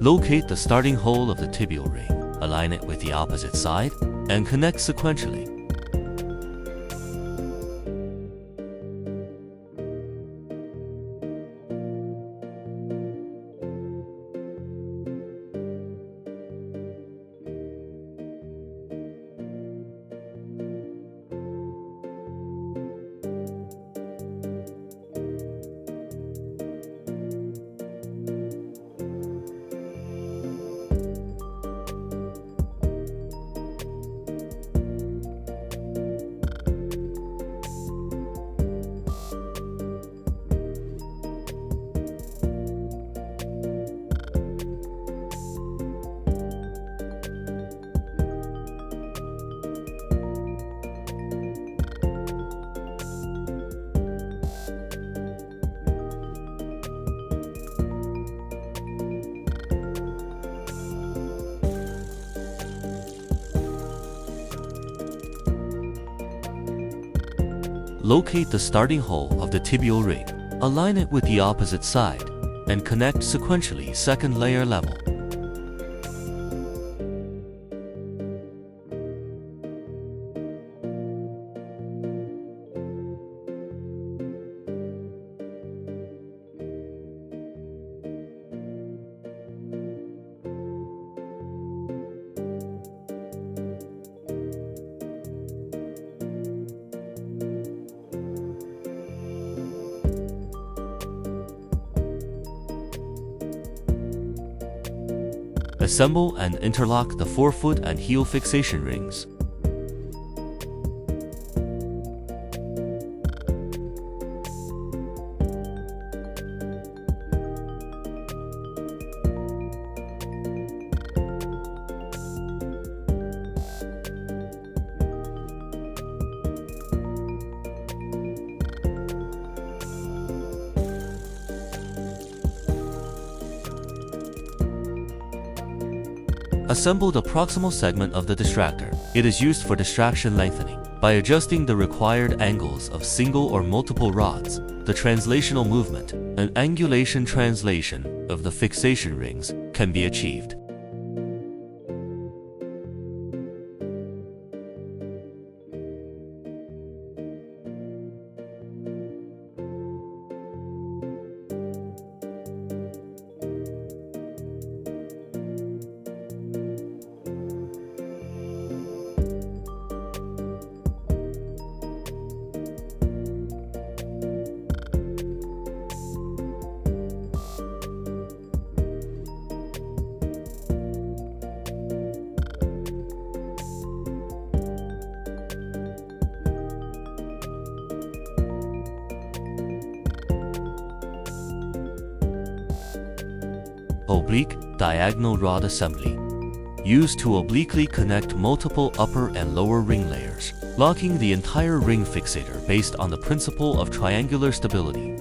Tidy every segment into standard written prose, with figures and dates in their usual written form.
Locate the starting hole of the tibial ring, align it with the opposite side, and connect sequentially. Locate the starting hole of the tibial ring, align it with the opposite side, and connect sequentially second layer level. Assemble and interlock the forefoot and heel fixation rings. Assemble the proximal segment of the distractor. It is used for distraction lengthening. By adjusting the required angles of single or multiple rods, the translational movement and angulation translation of the fixation rings can be achieved. Oblique diagonal rod assembly. Used to obliquely connect multiple upper and lower ring layers, locking the entire ring fixator based on the principle of triangular stability.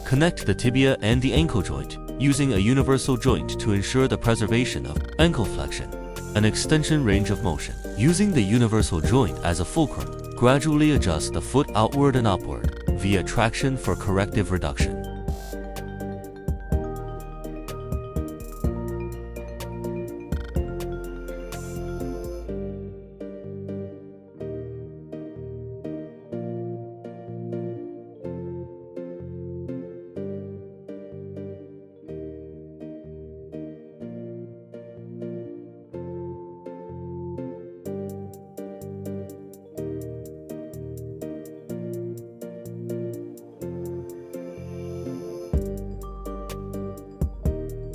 Connect the tibia and the ankle joint using a universal joint to ensure the preservation of ankle flexion and extension range of motion. Using the universal joint as a fulcrum, gradually adjust the foot outward and upward via traction for corrective reduction.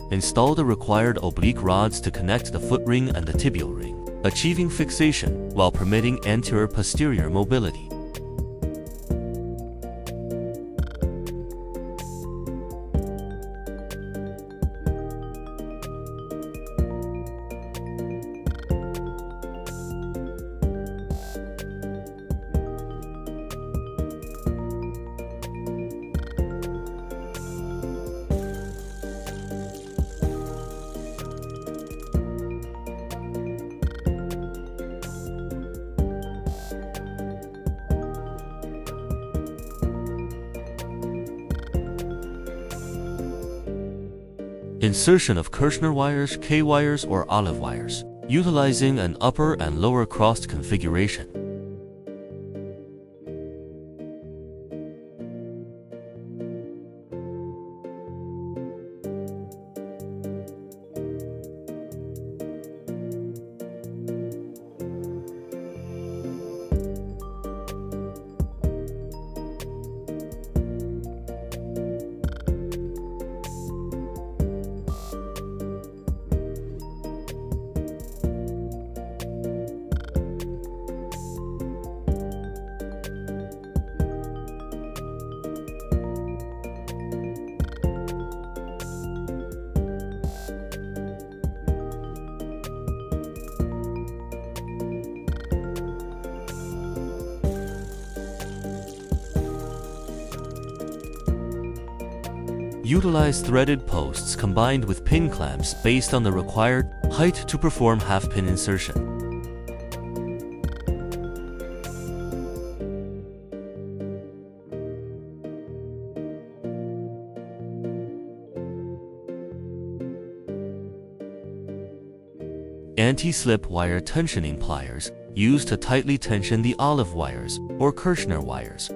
Install the required oblique rods to connect the foot ring and the tibial ring, achieving fixation while permitting anterior-posterior mobility. Insertion of Kirschner wires, K-wires, or olive wires, utilizing an upper and lower crossed configuration. Utilize threaded posts combined with pin clamps based on the required height to perform half-pin insertion. Anti-slip wire tensioning pliers used to tightly tension the olive wires or Kirschner wires.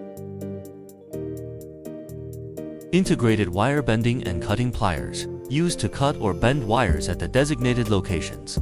Integrated wire bending and cutting pliers, used to cut or bend wires at the designated locations.